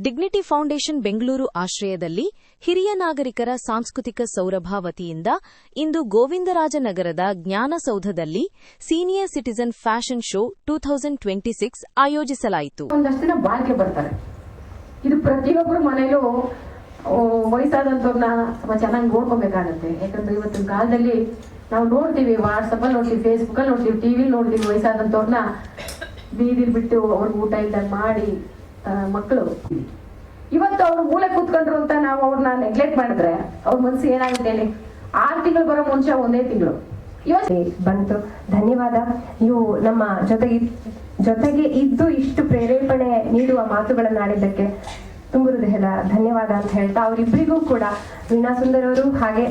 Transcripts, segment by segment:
Dignity foundation Bengaluru ಆಶ್ರಯದಲ್ಲಿ ಹಿರಿಯ ನಾಗರಿಕರ ಸಾಂಸ್ಕೃತಿಕ ಸೌರಭ ವತಿಯಿಂದ ಇಂದು ಗೋವಿಂದರಾಜನಗರದ ಜ್ಞಾನಸೌಧದಲ್ಲಿ ಸೀನಿಯರ್ ಸಿಟಿಜನ್ ಫ್ಯಾಷನ್ ಶೋ 2026 ಆಯೋಜಿಸಲಾಯಿತು. ಒಂದಷ್ಟು ದಿನ ಬಾಳ್ಕೆ ಬರ್ತಾರೆ. ಇದು ಪ್ರತಿಯೊಬ್ಬರು ಮನೆಯಲ್ಲೂ ವಯಸ್ಸಾದಂಥವ್ರನ್ನ ಸ್ವಲ್ಪ ಚೆನ್ನಾಗಿ ನೋಡ್ಕೊಬೇಕಾಗತ್ತೆ. ಯಾಕಂದ್ರೆ ಇವತ್ತಿನ ಕಾಲದಲ್ಲಿ ನಾವು ನೋಡ್ತೀವಿ, ವಾಟ್ಸಪ್ ಅಲ್ಲಿ ನೋಡ್ತೀವಿ, ಫೇಸ್ಬುಕ್ ಅಲ್ಲಿ ನೋಡ್ತೀವಿ, ಟಿವಿ ನೋಡ್ತೀವಿ, ವಯಸ್ಸಾದಂಥವ್ರನ್ನ ಬೀದಿಲ್ ಬಿಟ್ಟು ಅವ್ರಿಗೆ ಊಟ ಇಲ್ದಾಗ ಮಾಡಿ ಮಕ್ಕಳು ಇವತ್ತು ಅವ್ರು ಮೂಲೆ ಕೂತ್ಕೊಂಡ್ರು ಅಂತ ನಾವು ಅವ್ರನ್ನ ನೆಗ್ಲೆಕ್ಟ್ ಮಾಡಿದ್ರೆ ಅವ್ರ ಮನಸ್ಸು ಏನಾಗುತ್ತೆ ಹೇಳಿ. 6 ತಿಂಗಳು ಬರೋ ಮುಂಚೆ 1 ತಿಂಗಳು ಇವತ್ತು ಬಂತು. ಧನ್ಯವಾದ. ನೀವು ನಮ್ಮ ಜೊತೆಗೆ ಇದ್ದು ಇಷ್ಟು ಪ್ರೇರೇಪಣೆ ನೀಡುವ ಮಾತುಗಳನ್ನಾಡಿದ್ದಕ್ಕೆ ತುಂಬ ಹೃದಯದ ಧನ್ಯವಾದ ಅಂತ ಹೇಳ್ತಾ, ಅವರಿಬ್ಬರಿಗೂ ಕೂಡ ವೀಣಾ ಸುಂದರ್ ಅವರು, ಹಾಗೆ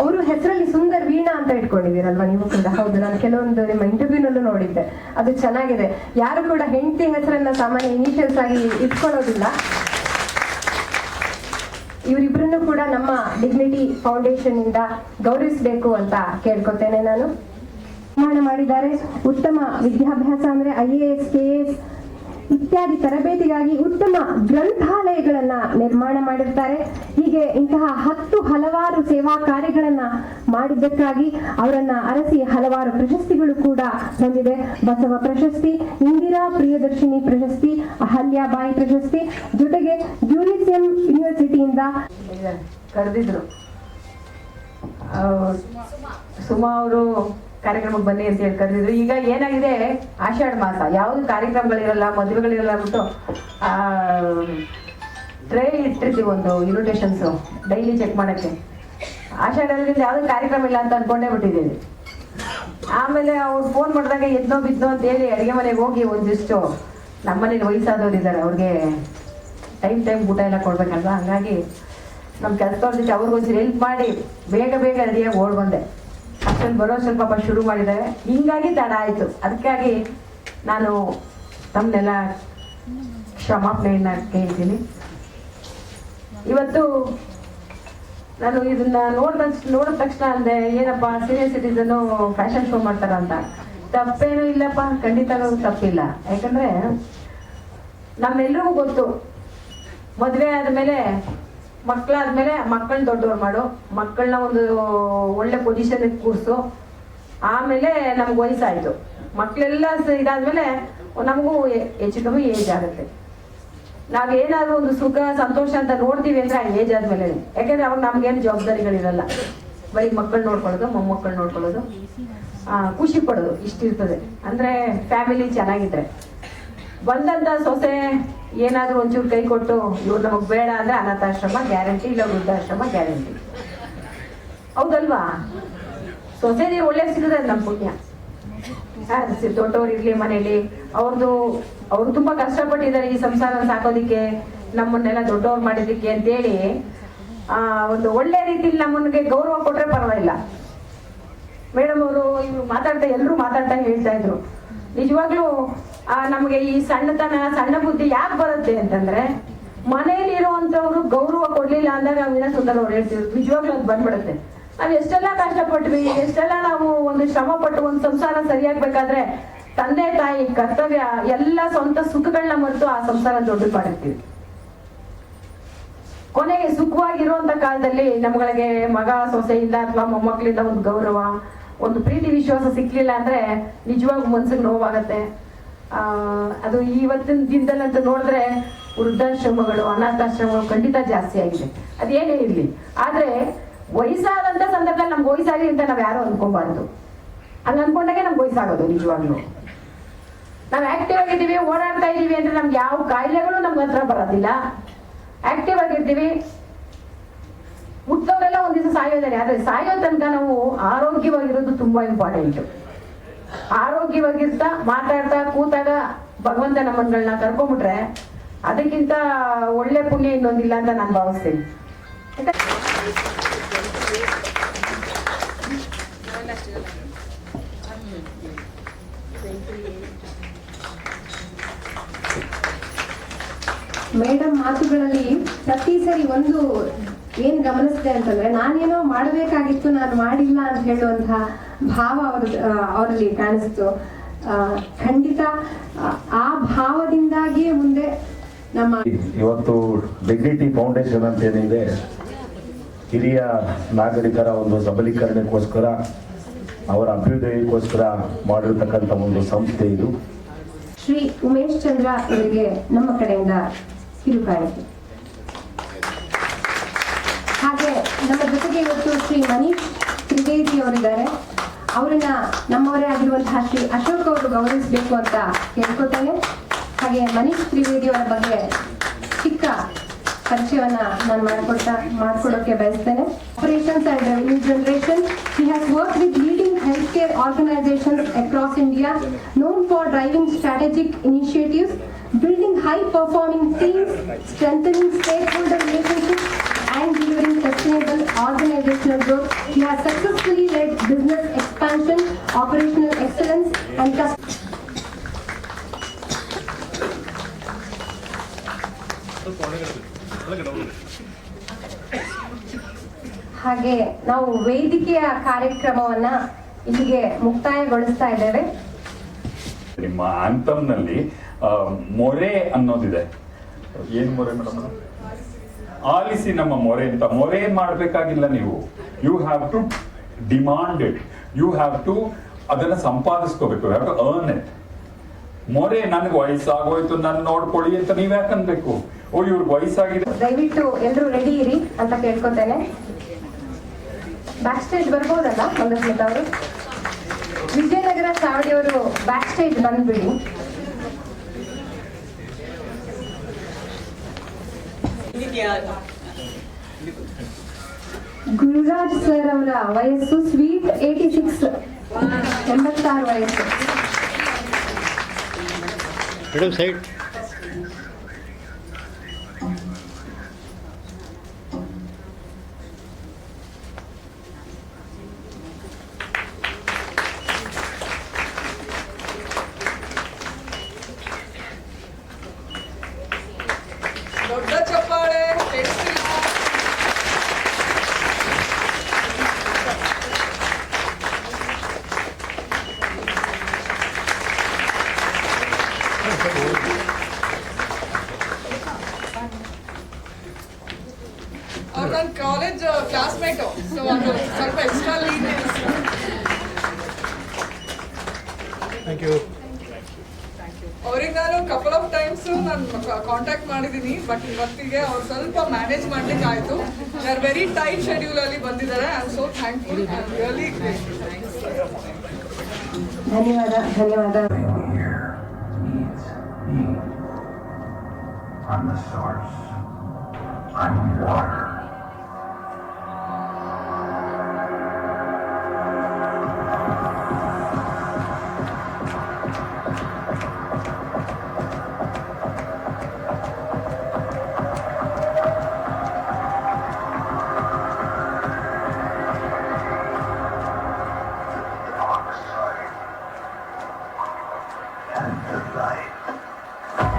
ಅವರು ಹೆಸರಲ್ಲಿ ಸುಂದರ್ ವೀಣಾ ಅಂತ ಇಟ್ಕೊಂಡಿದ್ದೀರಲ್ವಾ ನೀವು ಕೂಡ? ಹೌದು, ನಾನು ಕೆಲವೊಂದು ನಿಮ್ಮ ಇಂಟರ್ವ್ಯೂನಲ್ಲೂ ನೋಡಿದ್ದೆ, ಅದು ಚೆನ್ನಾಗಿದೆ. ಯಾರು ಕೂಡ ಹೆಂಡತಿ ಹೆಸರನ್ನ ಸಾಮಾನ್ಯ ಇನಿಷಿಯಲ್ಸ್ ಆಗಿ ಇಟ್ಕೊಳ್ಳೋದಿಲ್ಲ. ಇವರಿಬ್ಬರನ್ನು ಕೂಡ ನಮ್ಮ ಡಿಗ್ನಿಟಿ ಫೌಂಡೇಶನ್ ಇಂದ ಗೌರವಿಸಬೇಕು ಅಂತ ಕೇಳ್ಕೊತೇನೆ ನಾನು. ನಿರ್ಮಾಣ ಮಾಡಿದ್ದಾರೆ. ಉತ್ತಮ ವಿದ್ಯಾಭ್ಯಾಸ ಅಂದ್ರೆ IAS, KS ಇತ್ಯಾದಿ ತರಬೇತಿಗಾಗಿ ಉತ್ತಮ ಗ್ರಂಥಾಲಯಗಳನ್ನ ನಿರ್ಮಾಣ ಮಾಡಿರ್ತಾರೆ. ಹೀಗೆ ಇಂತಹ ಹಲವಾರು ಸೇವಾ ಕಾರ್ಯಗಳನ್ನ ಮಾಡಿದ್ದಕ್ಕಾಗಿ ಅವರನ್ನ ಅರಸಿ ಹಲವಾರು ಪ್ರಶಸ್ತಿಗಳು ಕೂಡ ಬಂದಿದೆ. ಬಸವ ಪ್ರಶಸ್ತಿ, ಇಂದಿರಾ ಪ್ರಿಯದರ್ಶಿನಿ ಪ್ರಶಸ್ತಿ, ಅಹಲ್ಯಾಬಾಯಿ ಪ್ರಶಸ್ತಿ, ಜೊತೆಗೆ ಯುನಿಸಿಯಂ ಯೂನಿವರ್ಸಿಟಿಯಿಂದ ಕರೆದಿದ್ರು. ಸುಮಾ ಅವರು ಕಾರ್ಯಕ್ರಮಕ್ಕೆ ಬನ್ನಿ ಅಂತ ಹೇಳಿ ಕರೆದಿದ್ರು. ಈಗ ಏನಾಗಿದೆ, ಆಷಾಢ ಮಾಸ, ಯಾವ್ದು ಕಾರ್ಯಕ್ರಮಗಳಿರಲ್ಲ, ಮದುವೆಗಳಿರಲ್ಲ ಅಂದ್ಬಿಟ್ಟು ಟ್ರೈ ಇಟ್ಟಿರ್ತೀವಿ, ಒಂದು ಇನ್ವಿಟೇಷನ್ಸ್ ಡೈಲಿ ಚೆಕ್ ಮಾಡಕ್ಕೆ. ಆಷಾಢದಿಂದ ಯಾವ್ದು ಕಾರ್ಯಕ್ರಮ ಇಲ್ಲ ಅಂತ ಅನ್ಕೊಂಡೇ ಬಿಟ್ಟಿದ್ದೀವಿ. ಆಮೇಲೆ ಅವ್ರು ಫೋನ್ ಮಾಡಿದಾಗ ಎದ್ನೋ ಬಿದ್ನೋ ಅಂತ ಹೇಳಿ ಅಡುಗೆ ಮನೆಗೆ ಹೋಗಿ ಒಂದಿಷ್ಟು ನಮ್ಮನೇಲಿ ವಯಸ್ಸಾದವ್ರು ಇದ್ದಾರೆ, ಅವ್ರಿಗೆ ಟೈಮ್ ಊಟ ಎಲ್ಲ ಕೊಡ್ಬೇಕಲ್ವಾ. ಹಂಗಾಗಿ ನಮ್ಮ ಕೆಲಸದವ್ರ ಜೊತೆ ಅವ್ರಿಗೊಂಚೂರು ಹೆಲ್ಪ್ ಮಾಡಿ ಬೇಗ ರೆಡಿಯಾಗಿ ಓಡ್ ಬಂದೆ. ಅಷ್ಟೊಂದು ಬರೋ ಸ್ವಲ್ಪ ಶುರು ಮಾಡಿದ್ದಾರೆ. ಹಿಂಗಾಗಿ ತಡ ಆಯಿತು. ಅದಕ್ಕಾಗಿ ನಾನು ತಮ್ಮನ್ನೆಲ್ಲ ಕ್ಷಮಾಪಣೆಯನ್ನ ಕೇಳ್ತೀನಿ. ಇವತ್ತು ನಾನು ಇದನ್ನ ನೋಡಿದ ತಕ್ಷಣ ಅಂದೆ, ಏನಪ್ಪ ಸೀನಿಯರ್ ಸಿಟಿಸನ್ ಫ್ಯಾಷನ್ ಶೋ ಮಾಡ್ತಾರ ಅಂತ. ತಪ್ಪೇನು ಇಲ್ಲಪ್ಪ, ಖಂಡಿತ ತಪ್ಪಿಲ್ಲ. ಯಾಕಂದ್ರೆ ನಮ್ಮೆಲ್ರಿಗೂ ಗೊತ್ತು, ಮದುವೆ ಆದಮೇಲೆ ಮಕ್ಕಳಾದ್ಮೇಲೆ ಮಕ್ಕಳನ್ನ ದೊಡ್ಡವ್ರು ಮಾಡು, ಮಕ್ಕಳನ್ನ ಒಂದು ಒಳ್ಳೆ ಪೊಸಿಷನ್ ಕೂರಿಸು. ಆಮೇಲೆ ನಮ್ಗೆ ವಯಸ್ಸಾಯ್ತು, ಮಕ್ಕಳೆಲ್ಲ ಇದಾದ್ಮೇಲೆ ನಮಗೂ ಹೆಚ್ಚು ಕಮ್ಮಿ ಏಜ್ ಆಗುತ್ತೆ. ನಾವೇನಾದ್ರೂ ಒಂದು ಸುಖ ಸಂತೋಷ ಅಂತ ನೋಡ್ತೀವಿ ಅಂದ್ರೆ ಆ ಏಜ್ ಆದ್ಮೇಲೆ. ಯಾಕಂದ್ರೆ ಅವಾಗ ನಮ್ಗೇನು ಜವಾಬ್ದಾರಿಗಳಿರಲ್ಲ, ಬರೀ ಮಕ್ಕಳು ನೋಡ್ಕೊಳ್ಳೋದು, ಮೊಮ್ಮಕ್ಕಳು ನೋಡ್ಕೊಳ್ಳೋದು, ಖುಷಿ ಪಡೋದು ಇಷ್ಟಿರ್ತದೆ. ಅಂದ್ರೆ ಫ್ಯಾಮಿಲಿ ಚೆನ್ನಾಗಿದ್ರೆ. ಬಂದಂತ ಸೊಸೆ ಏನಾದ್ರೂ ಒಂಚೂರು ಕೈ ಕೊಟ್ಟು ಇವ್ರು ನಮಗ್ ಬೇಡ ಅಂದ್ರೆ ಅನಾಥಾಶ್ರಮ ಗ್ಯಾರಂಟಿ, ಇಲ್ಲ ವೃದ್ಧಾಶ್ರಮ ಗ್ಯಾರಂಟಿ, ಹೌದಲ್ವಾ? ಸೊಸೆ ನೀವು ಒಳ್ಳೆ ಸಿಗದೆ ನಮ್ ಪುಣ್ಯ. ದೊಡ್ಡವ್ರು ಇರ್ಲಿ ಮನೇಲಿ, ಅವ್ರು ತುಂಬಾ ಕಷ್ಟಪಟ್ಟಿದ್ದಾರೆ ಈ ಸಂಸಾರ ಸಾಕೋದಿಕ್ಕೆ, ನಮ್ಮನ್ನೆಲ್ಲ ದೊಡ್ಡವ್ರು ಮಾಡಿದ್ದಕ್ಕೆ ಅಂತೇಳಿ ಒಂದು ಒಳ್ಳೆ ರೀತಿಲಿ ನಮ್ಮನ್ಗೆ ಗೌರವ ಕೊಟ್ರೆ ಪರವಾಗಿಲ್ಲ. ಮೇಡಮ್ ಅವರು ಎಲ್ಲರೂ ಮಾತಾಡ್ತಾ ಹೇಳ್ತಾ ಇದ್ರು, ನಿಜವಾಗ್ಲೂ ನಮ್ಗೆ ಈ ಸಣ್ಣ ಬುದ್ಧಿ ಯಾಕೆ ಬರುತ್ತೆ ಅಂತಂದ್ರೆ, ಮನೆಯಲ್ಲಿ ಇರುವಂತವ್ರು ಗೌರವ ಕೊಡ್ಲಿಲ್ಲ ಅಂದಾಗ ವೀಣಾ ಸುಂದರ್ ಅವ್ರು ಹೇಳ್ತಿದ್ರು, ನಿಜವಾಗ್ಲೂ ಅದು ಬಂದ್ಬಿಡುತ್ತೆ. ನಾವ್ ಎಷ್ಟೆಲ್ಲ ಕಷ್ಟಪಟ್ವಿ, ಎಷ್ಟೆಲ್ಲ ನಾವು ಒಂದು ಶ್ರಮ ಪಟ್ಟು ಒಂದು ಸಂಸಾರ ಸರಿಯಾಗ್ಬೇಕಾದ್ರೆ ತಂದೆ ತಾಯಿ ಕರ್ತವ್ಯ ಎಲ್ಲ ಸ್ವಂತ ಸುಖಗಳನ್ನ ಮರೆತು ಆ ಸಂಸಾರ ದೊಡ್ಡ ಮಾಡಿರ್ತೀವಿ. ಕೊನೆಗೆ ಸುಖವಾಗಿರುವಂತ ಕಾಲದಲ್ಲಿ ನಮ್ಗಳಿಗೆ ಮಗ ಸೊಸೆಯಿಂದ ಅಥವಾ ಮೊಮ್ಮಕ್ಕಳಿಂದ ಒಂದು ಗೌರವ, ಒಂದು ಪ್ರೀತಿ ವಿಶ್ವಾಸ ಸಿಕ್ಲಿಲ್ಲ ಅಂದ್ರೆ ನಿಜವಾಗ್ ಮನ್ಸಿಗೆ ನೋವಾಗತ್ತೆ. ಅದು ಇವತ್ತಿನ ದಿನದಲ್ಲಂತೂ ನೋಡಿದ್ರೆ ವೃದ್ಧಾಶ್ರಮಗಳು, ಅನಾಥಾಶ್ರಮಗಳು ಖಂಡಿತ ಜಾಸ್ತಿ ಆಗಿದೆ. ಅದೇನೇ ಇರ್ಲಿ, ಆದ್ರೆ ವಯಸ್ಸಾದಂತ ಸಂದರ್ಭದಲ್ಲಿ ನಮ್ಗೆ ವಯಸ್ಸಾಗಿ ಅಂತ ನಾವ್ ಯಾರು ಅನ್ಕೋಬಾರ್ದು. ಹಂಗ ಅನ್ಕೊಂಡಾಗೆ ನಮ್ಗೆ ವಯಸ್ಸಾಗೋದು. ನಿಜವಾಗ್ಲು ನಾವ್ ಆಕ್ಟಿವ್ ಆಗಿದ್ದೀವಿ, ಓಡಾಡ್ತಾ ಇದೀವಿ ಅಂದ್ರೆ ನಮ್ಗೆ ಯಾವ ಕಾಯಿಲೆಗಳು ನಮ್ಗೆ ಹತ್ರ ಬರೋದಿಲ್ಲ. ಆಕ್ಟಿವ್ ಆಗಿರ್ತೀವಿ. ಹುಟ್ಟೋರೆಲ್ಲ ಒಂದ್ ದಿವಸ ಸಾಯೋದಾರೆ, ಆದ್ರೆ ಸಾಯೋ ತನಕ ನಾವು ಆರೋಗ್ಯವಾಗಿರೋದು ತುಂಬಾ ಇಂಪಾರ್ಟೆಂಟ್. ಆರೋಗ್ಯವಾಗಿರ್ತಾ ಮಾತಾಡ್ತಾ ಕೂತಾಗ ಭಗವಂತ ನಮ್ಮನ್ಗಳನ್ನ ಕರ್ಕೊಂಡ್ಬಿಟ್ರೆ ಅದಕ್ಕಿಂತ ಒಳ್ಳೆ ಪುಣ್ಯ ಇನ್ನೊಂದಿಲ್ಲ ಅಂತ ನಾನು ಭಾವಿಸ್ತೀನಿ. ಮೇಡಮ್ ಮಾತುಗಳಲ್ಲಿ ಪ್ರತಿ ಸರಿ ಒಂದು ಏನ್ ಗಮನಿಸಿದೆ ಅಂತಂದ್ರೆ, ನಾನೇನೋ ಮಾಡಬೇಕಾಗಿತ್ತು ನಾನು ಮಾಡಿಲ್ಲ ಅಂತ ಹೇಳುವಂತಹ ಭಾವ ಅವರಲ್ಲಿ ಕಾಣಿಸ್ತು. ಖಂಡಿತ ಆ ಭಾವದಿಂದಾಗಿಯೇ ಮುಂದೆ ನಮ್ಮ ಇವತ್ತು ಡಿಗ್ನಿಟಿ ಫೌಂಡೇಶನ್ ಅಂತ ಏನಿದೆ, ಹಿರಿಯ ನಾಗರಿಕರ ಒಂದು ಸಬಲೀಕರಣಕ್ಕೋಸ್ಕರ, ಅವರ ಅಭ್ಯುದಯಕ್ಕೋಸ್ಕರ ಮಾಡಿರ್ತಕ್ಕಂಥ ಒಂದು ಸಂಸ್ಥೆ ಇದು. ಶ್ರೀ ಉಮೇಶ್ ಚಂದ್ರ ಅವರಿಗೆ ನಮ್ಮ ಕಡೆಯಿಂದ ಕಿರುಕಾಣಿಕೆ. ಹಾಗೆ ನಮ್ಮ ಜೊತೆಗೆ ಇವತ್ತು ಶ್ರೀ ಮನೀಶ್ ತ್ರಿವೇದಿ ಅವರಿದ್ದಾರೆ. ಅವರನ್ನ ನಮ್ಮವರೇ ಆಗಿರುವಂತಹ ಶ್ರೀ ಅಶೋಕ್ ಅವರು ಗೌರವಿಸಬೇಕು ಅಂತ ಕೇಳ್ಕೊತೇನೆ. ಹಾಗೆ ಮನೀಶ್ ತ್ರಿವೇದಿ ಅವರ ಬಗ್ಗೆ ಚಿಕ್ಕ ಪರಿಚಯವನ್ನ ನಾನು ಮಾಡಿಕೊಡೋಕೆ ಬಯಸ್ತೇನೆ. Operations and Revenue Generation. He has worked with leading healthcare organizations across India, known for driving strategic initiatives, building high-performing teams, strengthening stakeholder relationships, and delivering sustainable organizational growth. He has successfully led business expansion, operational excellence, and ಹಾಗೆ ನಾವು ವೇದಿಕೆಯ ಕಾರ್ಯಕ್ರಮವನ್ನ ಇಲ್ಲಿಗೆ ಮುಕ್ತಾಯಗೊಳಿಸ್ತಾ ಇದ್ದೇವೆ. ನಿಮ್ಮ ಆಂಥಮ್ನಲ್ಲಿ ಮೊರೆ ಅನ್ನೋದಿದೆ. ಏನ್ ಮೊರೆ ಮೇಡಮ್? ಆಲಿಸಿ ನಮ್ಮ ಮೊರೆ ಅಂತ. ಮೊರೆ ಮಾಡಬೇಕಾಗಿಲ್ಲ ನೀವು. You have to demand it. You have to ಅದನ್ನ ಸಂಪಾದಿಸ್ಕೋಬೇಕು. You have to earn it. ಮೊರೆ ನನಗೆ ವಯಸ್ಸಾಗೋಯ್ತು ನನ್ನ ನೋಡ್ಕೊಳ್ಳಿ ಅಂತ ನೀವ್ ಯಾಕೆ ಅನ್ಬೇಕು? ಓ ಇವ್ರಿಗೆ ವಯಸ್ಸಾಗಿದೆ. ದಯವಿಟ್ಟು ಎಲ್ಲರೂ ರೆಡಿ ಇರಿ ಅಂತ ಕೇಳ್ಕೊತೇನೆ. ಬ್ಯಾಕ್ ಸ್ಟೇಜ್ ಬರ್ಬೋದಲ್ಲ ಮಂಗಸ್ಮಿತಾ ಅವರು? ವಿಜಯನಗರ ಚಾವಡಿ ಅವರು ಬ್ಯಾಕ್ ಸ್ಟೇಜ್ ಬಂದ್ಬಿಡಿ. ಗುರುರಾಜ್ ಸರ್ ಅವರ ವಯಸ್ಸು ಸ್ವೀಟ್ 86, 86 ವಯಸ್ಸು. ಸೈಡ್ ದೊಡ್ಡ ಚಪ್ಪಾಳೆ. ಅವ್ರು ನನ್ನ ಕಾಲೇಜ್ ಕ್ಲಾಸ್ಮೇಟು, ಸೊ ಅದು ಸ್ವಲ್ಪ ಎಕ್ಸ್ಟ್ರಾ ಲೀನಿಯನ್ಸ್. Thank you. ಅವ್ರಿಗೆ ನಾನು ಕಪಲ್ ಆಫ್ ಟೈಮ್ಸ್ ನಾನು ಕಾಂಟ್ಯಾಕ್ಟ್ ಮಾಡಿದ್ದೀನಿ, ಬಟ್ ಇವತ್ತಿಗೆ ಅವ್ರು ಸ್ವಲ್ಪ ಮ್ಯಾನೇಜ್ ಮಾಡ್ಲಿಕ್ಕೆ ಆಯ್ತು. They are very tight schedule ಅಲ್ಲಿ ಬಂದಿದ್ದಾರೆ. I am so thankful. I am really ಧನ್ಯವಾದ. ಧನ್ಯವಾದ. I'm the source. I'm water. And the light. Come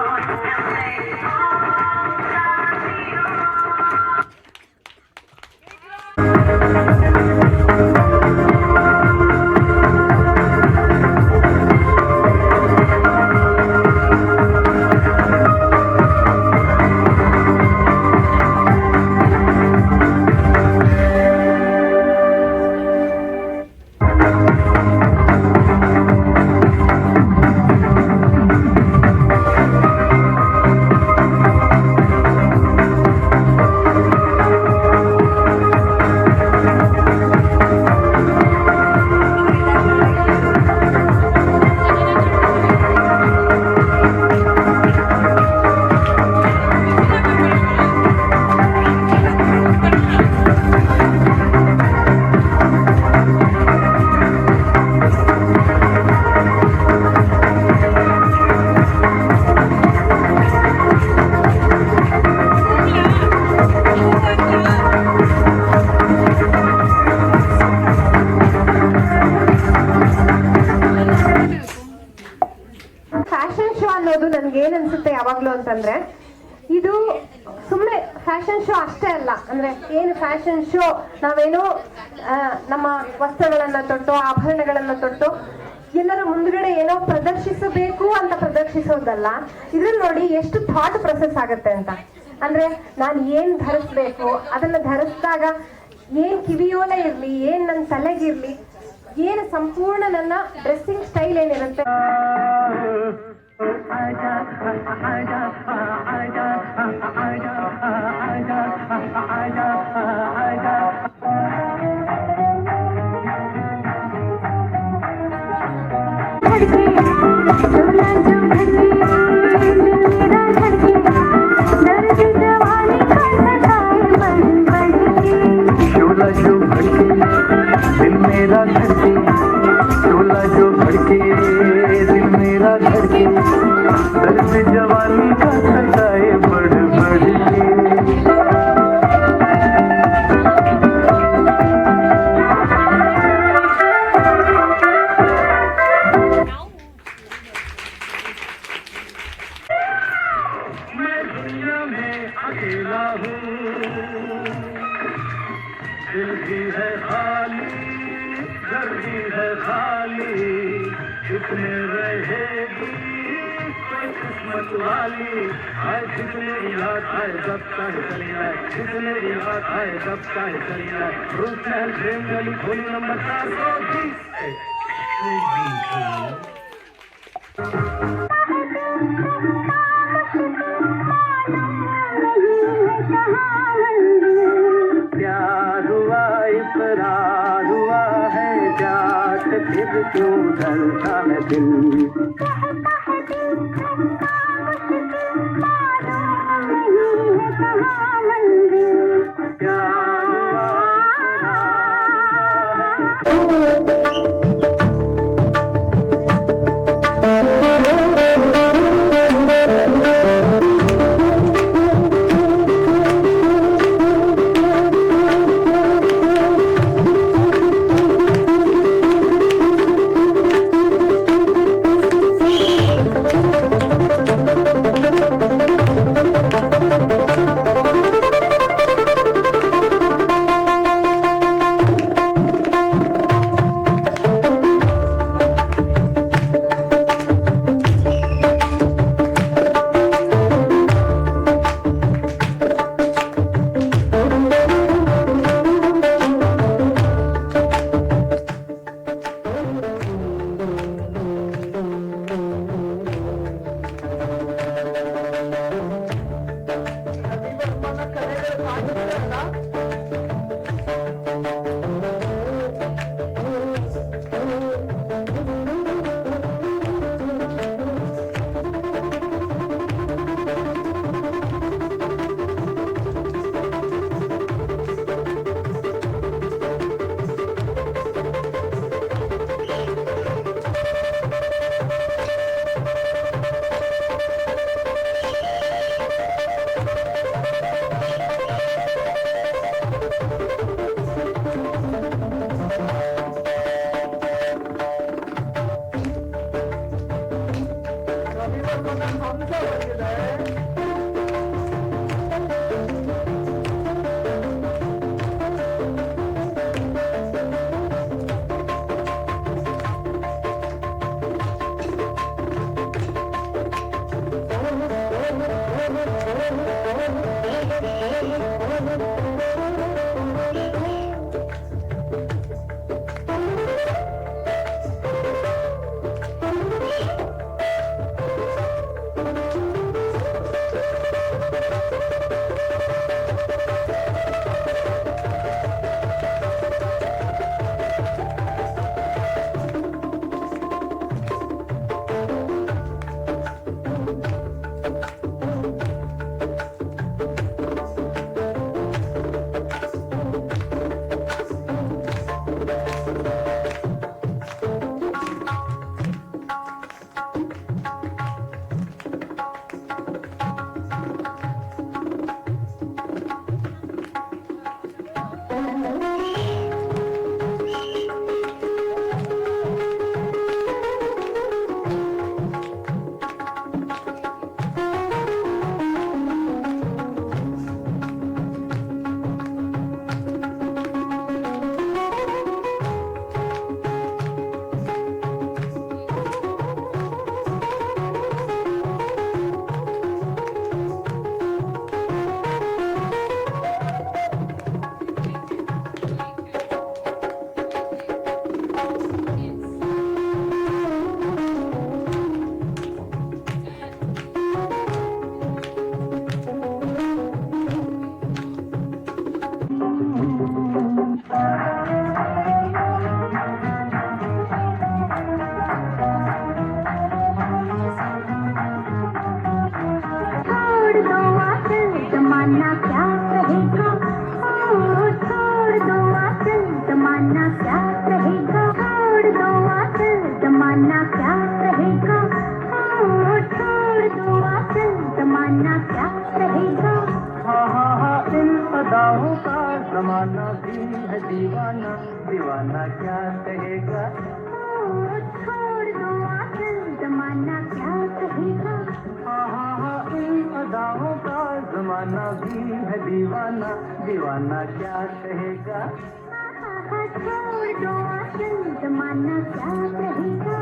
on, fashion show ಅನ್ನೋದು ನನ್ಗೆ ಏನ್ ಅನ್ಸುತ್ತೆ ಯಾವಾಗ್ಲೂ ಅಂತಂದ್ರೆ, ಇದು ಸುಮ್ಮನೆ ಫ್ಯಾಷನ್ ಶೋ ಅಷ್ಟೇ ಅಲ್ಲ. ಅಂದ್ರೆ ಏನು ಫ್ಯಾಷನ್ ಶೋ, ನಾವೇನೋ ನಮ್ಮ ವಸ್ತ್ರಗಳನ್ನ ತೊಟ್ಟು, ಆಭರಣಗಳನ್ನ ತೊಟ್ಟು ಎಲ್ಲರ ಮುಂದ್ಗಡೆ ಏನೋ ಪ್ರದರ್ಶಿಸಬೇಕು ಅಂತ ಪ್ರದರ್ಶಿಸೋದಲ್ಲ. ಇದ್ರಲ್ಲಿ ನೋಡಿ ಎಷ್ಟು ಥಾಟ್ ಪ್ರೊಸೆಸ್ ಆಗತ್ತೆ ಅಂತ. ಅಂದ್ರೆ ನಾನು ಏನ್ ಧರಿಸ್ಬೇಕು, ಅದನ್ನ ಧರಿಸಿದಾಗ ಏನ್ ಕಿವಿಯೋಲ ಇರ್ಲಿ, ಏನ್ ನನ್ನ ತಲೆಗಿರ್ಲಿ, ಏನು ಸಂಪೂರ್ಣ ನನ್ನ ಡ್ರೆಸ್ಸಿಂಗ್ ಸ್ಟೈಲ್ ಏನಿರುತ್ತೆ. जवानी का सताए बढ़ बढ़ के मैं दुनिया में अकेला हूँ, दिल भी है खाली, घर भी है खाली, कितने रहेगी किस्मत वाली। आए जितने याद आए जब तक चली आए, जितने याद आए जब तक चली आए। रूस महल प्रेम गली खोली नंबर 420। प्यार हुआ इकरार हुआ है, जात फिर क्यों ढलता है दिल। जमाना क्या कहेगा, छोड़ दो आंचल, जमाना क्या कहेगा, छोड़ दो आंचल, जमाना क्या कहेगा, छोड़ दो आंचल, जमाना क्या कहेगा। हाँ इन अदाओं का जमाना भी है दीवाना, दीवाना क्या कहेगा, छोड़ दो आंचल, जमाना क्या कहेगा। हाँ इन अदाओं का जमाना भी है दीवाना, दीवाना क्या कहेगा। छोड़ दो आंचल, जमाना क्या कहेगा।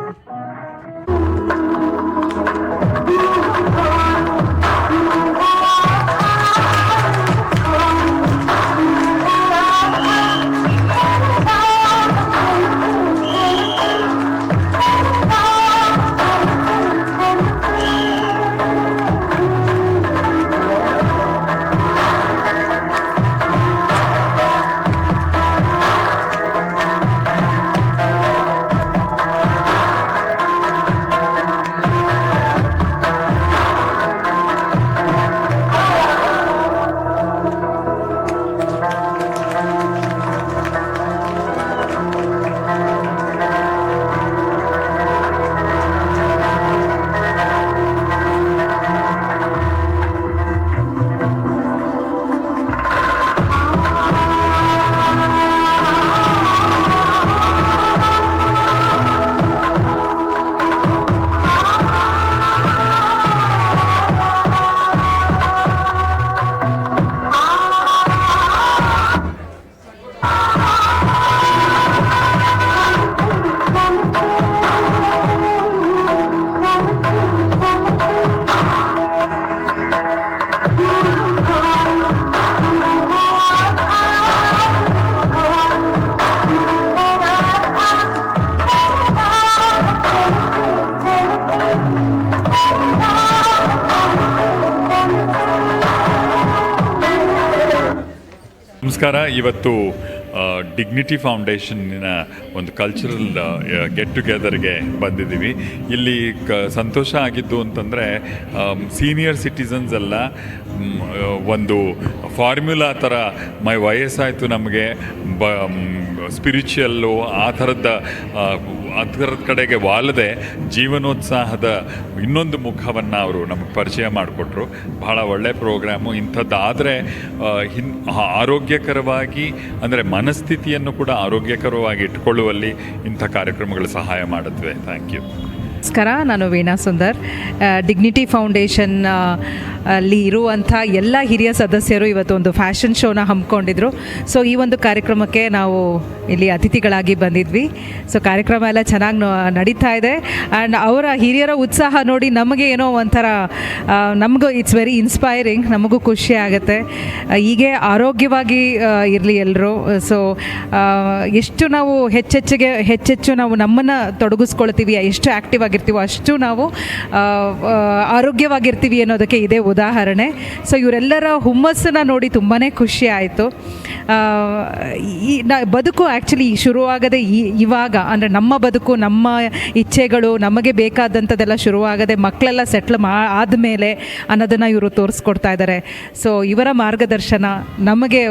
ನಮಸ್ಕಾರ. ಇವತ್ತು ಡಿಗ್ನಿಟಿ ಫೌಂಡೇಶನ್ನಿನ ಒಂದು ಕಲ್ಚರಲ್ ಗೆಟ್ ಟುಗೆದರ್ಗೆ ಬಂದಿದ್ದೀವಿ. ಇಲ್ಲಿ ಸಂತೋಷ ಆಗಿದ್ದು ಅಂತಂದರೆ ಸೀನಿಯರ್ ಸಿಟಿಸನ್ಸ್ ಎಲ್ಲ ಒಂದು ಫಾರ್ಮ್ಯುಲಾ ಥರ ವಯಸ್ಸಾಯಿತು ನಮಗೆ ಸ್ಪಿರಿಚುವಲ್ಲು ಆ ಥರದ ಕಡೆಗೆ ವಾಲದೆ ಜೀವನೋತ್ಸಾಹದ ಇನ್ನೊಂದು ಮುಖವನ್ನು ಅವರು ನಮಗೆ ಪರಿಚಯ ಮಾಡಿಕೊಟ್ರು. ಬಹಳ ಒಳ್ಳೆಯ ಪ್ರೋಗ್ರಾಮು. ಇಂಥದ್ದಾದರೆ ಆರೋಗ್ಯಕರವಾಗಿ ಅಂದರೆ ಮನಸ್ಥಿತಿಯನ್ನು ಕೂಡ ಆರೋಗ್ಯಕರವಾಗಿ ಇಟ್ಕೊಳ್ಳುವಲ್ಲಿ ಇಂಥ ಕಾರ್ಯಕ್ರಮಗಳು ಸಹಾಯ ಮಾಡುತ್ತವೆ. Thank you. ನಮಸ್ಕಾರ, ನಾನು ವೀಣಾ ಸುಂದರ್. ಡಿಗ್ನಿಟಿ ಫೌಂಡೇಶನ್ ಅಲ್ಲಿ ಇರುವಂಥ ಎಲ್ಲ ಹಿರಿಯ ಸದಸ್ಯರು ಇವತ್ತು ಒಂದು ಫ್ಯಾಷನ್ ಶೋನ ಹಮ್ಮಿಕೊಂಡಿದ್ರು. ಸೊ ಈ ಒಂದು ಕಾರ್ಯಕ್ರಮಕ್ಕೆ ನಾವು ಇಲ್ಲಿ ಅತಿಥಿಗಳಾಗಿ ಬಂದಿದ್ವಿ. ಸೊ ಕಾರ್ಯಕ್ರಮ ಎಲ್ಲ ಚೆನ್ನಾಗಿ ನಡೀತಾ ಇದೆ. ಆ್ಯಂಡ್ ಅವರ ಹಿರಿಯರ ಉತ್ಸಾಹ ನೋಡಿ ನಮಗೆ ಏನೋ ಒಂಥರ ನಮಗೂ ಇಟ್ಸ್ ವೆರಿ ಇನ್ಸ್ಪೈರಿಂಗ್. ನಮಗೂ ಖುಷಿ ಆಗುತ್ತೆ. ಹೀಗೆ ಆರೋಗ್ಯವಾಗಿ ಇರಲಿ ಎಲ್ಲರೂ. ಸೊ ಎಷ್ಟು ನಾವು ಹೆಚ್ಚೆಚ್ಚು ನಾವು ನಮ್ಮನ್ನು ತೊಡಗಿಸ್ಕೊಳ್ತೀವಿ, ಎಷ್ಟು ಆ್ಯಕ್ಟಿವ್ ಆಗಿರ್ತೀವೋ ಅಷ್ಟು ನಾವು ಆರೋಗ್ಯವಾಗಿರ್ತೀವಿ ಅನ್ನೋದಕ್ಕೆ ಇದೇ ಉದಾಹರಣೆ. ಸೊ ಇವರೆಲ್ಲರ ಹುಮ್ಮಸ್ಸನ್ನು ನೋಡಿ ತುಂಬಾ ಖುಷಿ ಆಯಿತು. ಬದುಕು ಆ್ಯಕ್ಚುಲಿ ಶುರುವಾಗದೆ ಇವಾಗ ಅಂದರೆ ನಮ್ಮ ಬದುಕು, ನಮ್ಮ ಇಚ್ಛೆಗಳು, ನಮಗೆ ಬೇಕಾದಂಥದ್ದೆಲ್ಲ ಶುರುವಾಗದೆ ಮಕ್ಕಳೆಲ್ಲ ಸೆಟ್ಲ್ ಆದಮೇಲೆ ಅನ್ನೋದನ್ನು ಇವರು ತೋರಿಸ್ಕೊಡ್ತಾ ಇದ್ದಾರೆ. ಸೊ ಇವರ ಮಾರ್ಗದರ್ಶನ ನಮಗೆ,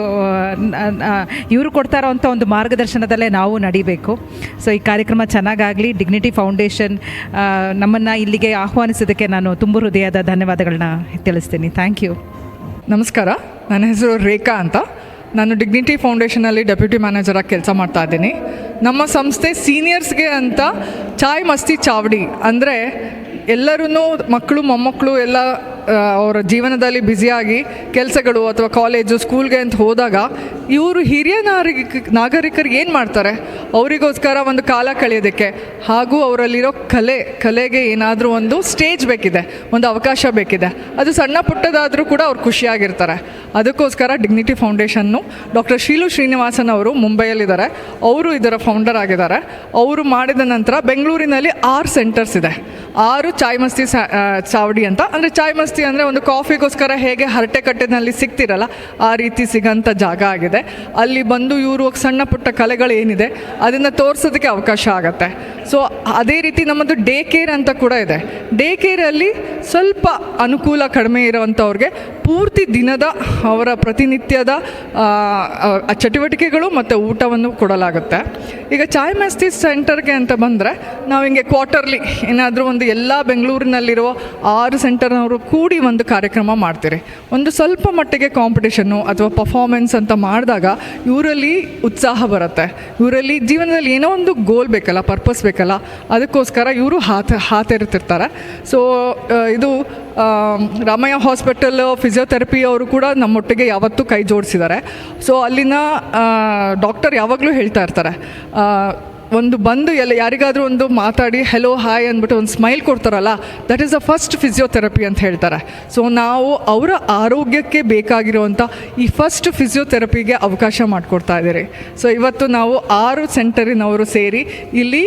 ಇವರು ಕೊಡ್ತಾ ಇರೋವಂಥ ಒಂದು ಮಾರ್ಗದರ್ಶನದಲ್ಲೇ ನಾವು ನಡಿಬೇಕು. ಸೊ ಈ ಕಾರ್ಯಕ್ರಮ ಚೆನ್ನಾಗಾಗಲಿ. ಡಿಗ್ನಿಟಿ ಫೌಂಡೇಶನ್ ನಮ್ಮನ್ನು ಇಲ್ಲಿಗೆ ಆಹ್ವಾನಿಸೋದಕ್ಕೆ ನಾನು ತುಂಬ ಹೃದಯದ ಧನ್ಯವಾದಗಳನ್ನ ತಿಳಿಸ್ತೀನಿ. Thank you. ನಮಸ್ಕಾರ, ನನ್ನ ಹೆಸರು ರೇಖಾ ಅಂತ. ನಾನು ಡಿಗ್ನಿಟಿ ಫೌಂಡೇಶನಲ್ಲಿ ಡೆಪ್ಯೂಟಿ ಮ್ಯಾನೇಜರಾಗಿ ಕೆಲಸ ಮಾಡ್ತಾ ಇದ್ದೀನಿ. ನಮ್ಮ ಸಂಸ್ಥೆ ಸೀನಿಯರ್ಸ್ಗೆ ಅಂತ ಚಾಯ್ ಮಸ್ತಿ ಚಾವಡಿ ಅಂದರೆ ಎಲ್ಲರೂ ಮಕ್ಕಳು ಮೊಮ್ಮಕ್ಕಳು ಎಲ್ಲ ಅವರ ಜೀವನದಲ್ಲಿ ಬ್ಯುಸಿಯಾಗಿ ಕೆಲಸಗಳು ಅಥವಾ ಕಾಲೇಜು ಸ್ಕೂಲ್ಗೆ ಅಂತ ಹೋದಾಗ ಇವರು ಹಿರಿಯ ನಾಗರಿಕರಿಗೆ ಏನು ಮಾಡ್ತಾರೆ, ಅವರಿಗೋಸ್ಕರ ಒಂದು ಕಾಲ ಕಳೆಯೋದಕ್ಕೆ ಹಾಗೂ ಅವರಲ್ಲಿರೋ ಕಲೆಗೆ ಏನಾದರೂ ಒಂದು ಸ್ಟೇಜ್ ಬೇಕಿದೆ, ಒಂದು ಅವಕಾಶ ಬೇಕಿದೆ. ಅದು ಸಣ್ಣ ಪುಟ್ಟದಾದರೂ ಕೂಡ ಅವ್ರು ಖುಷಿಯಾಗಿರ್ತಾರೆ. ಅದಕ್ಕೋಸ್ಕರ dignity foundation doctor Sheelu Srinivasan ಅವರು ಮುಂಬೈಯಲ್ಲಿದ್ದಾರೆ. ಅವರು ಇದರ ಫೌಂಡರ್ ಆಗಿದ್ದಾರೆ. ಅವರು ಮಾಡಿದ ನಂತರ ಬೆಂಗಳೂರಿನಲ್ಲಿ 6 ಸೆಂಟರ್ಸ್ ಇದೆ. 6 ಚಾಯ್ ಮಸ್ತಿ ಚಾವಡಿ ಅಂತ. ಅಂದರೆ ಚಾಯ್ ಮಸ್ತಿ ಅಂದರೆ ಒಂದು ಕಾಫಿಗೋಸ್ಕರ ಹೇಗೆ ಹರಟೆ ಕಟ್ಟೆನಲ್ಲಿ ಸಿಗ್ತಿರಲ್ಲ ಆ ರೀತಿ ಸಿಗೋಂಥ ಜಾಗ ಆಗಿದೆ. ಅಲ್ಲಿ ಬಂದು ಇವರು ಸಣ್ಣ ಪುಟ್ಟ ಕಲೆಗಳು ಏನಿದೆ ಅದನ್ನು ತೋರಿಸೋದಕ್ಕೆ ಅವಕಾಶ ಆಗುತ್ತೆ. ಸೊ ಅದೇ ರೀತಿ ನಮ್ಮದು ಡೇ ಕೇರ್ ಅಂತ ಕೂಡ ಇದೆ. ಡೇ ಕೇರಲ್ಲಿ ಸ್ವಲ್ಪ ಅನುಕೂಲ ಕಡಿಮೆ ಇರೋವಂಥವ್ರಿಗೆ ಪೂರ್ತಿ ದಿನದ ಅವರ ಪ್ರತಿನಿತ್ಯದ ಚಟುವಟಿಕೆಗಳು ಮತ್ತು ಊಟವನ್ನು ಕೊಡಲಾಗುತ್ತೆ. ಈಗ ಚಾಯ್ ಮಸ್ತಿ ಸೆಂಟರ್ಗೆ ಅಂತ ಬಂದರೆ ನಾವು ಹಿಂಗೆ ಕ್ವಾರ್ಟರ್ಲಿ ಏನಾದರೂ ಒಂದು ಎಲ್ಲ ಬೆಂಗಳೂರಿನಲ್ಲಿರುವ 6 ಸೆಂಟರ್ನವರು ಕೂಡಿ ಒಂದು ಕಾರ್ಯಕ್ರಮ ಮಾಡ್ತೀರಿ. ಒಂದು ಸ್ವಲ್ಪ ಮಟ್ಟಿಗೆ ಕಾಂಪಿಟೇಷನ್ನು ಅಥವಾ ಪರ್ಫಾರ್ಮೆನ್ಸ್ ಅಂತ ಮಾಡಿದಾಗ ಇವರಲ್ಲಿ ಉತ್ಸಾಹ ಬರುತ್ತೆ. ಇವರಲ್ಲಿ ಜೀವನದಲ್ಲಿ ಏನೋ ಒಂದು ಗೋಲ್ ಬೇಕಲ್ಲ, ಪರ್ಪಸ್ ಬೇಕಲ್ಲ, ಅದಕ್ಕೋಸ್ಕರ ಇವರು ಹಾತೇರುತ್ತಿರ್ತಾರೆ. ಸೊ ಇದು ರಾಮಯ್ಯ ಹಾಸ್ಪಿಟಲ್ ಫಿಸಿಯೋಥೆರಪಿ ಅವರು ಕೂಡ ನಮ್ಮೊಟ್ಟಿಗೆ ಯಾವತ್ತೂ ಕೈ ಜೋಡಿಸಿದ್ದಾರೆ. ಸೊ ಅಲ್ಲಿನ ಡಾಕ್ಟರ್ ಯಾವಾಗಲೂ ಹೇಳ್ತಾ ಇರ್ತಾರೆ, ಒಂದು ಬಂದು ಯಾರಿಗಾದರೂ ಒಂದು ಮಾತಾಡಿ ಹೆಲೋ ಹಾಯ್ ಅಂದ್ಬಿಟ್ಟು ಒಂದು ಸ್ಮೈಲ್ ಕೊಡ್ತಾರಲ್ಲ, that is the first physiotherapy ಅಂತ ಹೇಳ್ತಾರೆ. ಸೊ ನಾವು ಅವರ ಆರೋಗ್ಯಕ್ಕೆ ಬೇಕಾಗಿರುವಂಥ ಈ ಫಸ್ಟ್ ಫಿಸಿಯೋಥೆರಪಿಗೆ ಅವಕಾಶ ಮಾಡಿಕೊಡ್ತಾ ಇದ್ದೀರಿ. ಸೊ ಇವತ್ತು ನಾವು 6 ಸೆಂಟರಿನವರು ಸೇರಿ ಇಲ್ಲಿ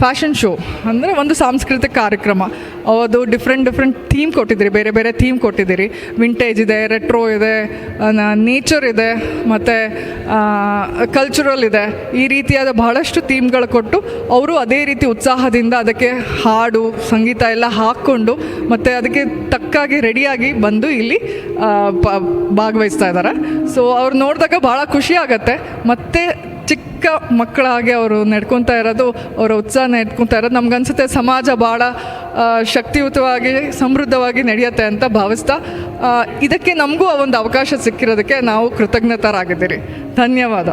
ಫ್ಯಾಷನ್ ಶೋ ಅಂದರೆ ಒಂದು ಸಾಂಸ್ಕೃತಿಕ ಕಾರ್ಯಕ್ರಮ, ಅದು ಡಿಫ್ರೆಂಟ್ ಥೀಮ್ ಕೊಟ್ಟಿದ್ದೀರಿ, ಬೇರೆ ಬೇರೆ ಥೀಮ್ ಕೊಟ್ಟಿದ್ದೀರಿ. ವಿಂಟೇಜ್ ಇದೆ, ರೆಟ್ರೋ ಇದೆ, ನೇಚರ್ ಇದೆ, ಮತ್ತು ಕಲ್ಚರಲ್ ಇದೆ. ಈ ರೀತಿಯಾದ ಬಹಳಷ್ಟು ಥೀಮ್ಗಳು ಕೊಟ್ಟು ಅವರು ಅದೇ ರೀತಿ ಉತ್ಸಾಹದಿಂದ ಅದಕ್ಕೆ ಹಾಡು ಸಂಗೀತ ಎಲ್ಲ ಹಾಕ್ಕೊಂಡು ಮತ್ತು ಅದಕ್ಕೆ ತಕ್ಕಾಗಿ ರೆಡಿಯಾಗಿ ಬಂದು ಇಲ್ಲಿ ಭಾಗವಹಿಸ್ತಾ ಇದ್ದಾರೆ. ಸೊ ಅವ್ರು ನೋಡಿದಾಗ ಭಾಳ ಖುಷಿ ಆಗುತ್ತೆ. ಮತ್ತು ಚಿಕ್ಕ ಮಕ್ಕಳ ಹಾಗೆ ಅವರು ನಡ್ಕೊತಾ ಇರೋದು, ಅವರ ಉತ್ಸಾಹ ನಡ್ಕೊತಾ ಇರೋದು ನಮ್ಗನ್ಸುತ್ತೆ ಸಮಾಜ ಭಾಳ ಶಕ್ತಿಯುತವಾಗಿ ಸಮೃದ್ಧವಾಗಿ ನಡೆಯುತ್ತೆ ಅಂತ ಭಾವಿಸ್ತಾ, ಇದಕ್ಕೆ ನಮಗೂ ಒಂದು ಅವಕಾಶ ಸಿಕ್ಕಿರೋದಕ್ಕೆ ನಾವು ಕೃತಜ್ಞತರಾಗಿದ್ದೀರಿ. ಧನ್ಯವಾದ.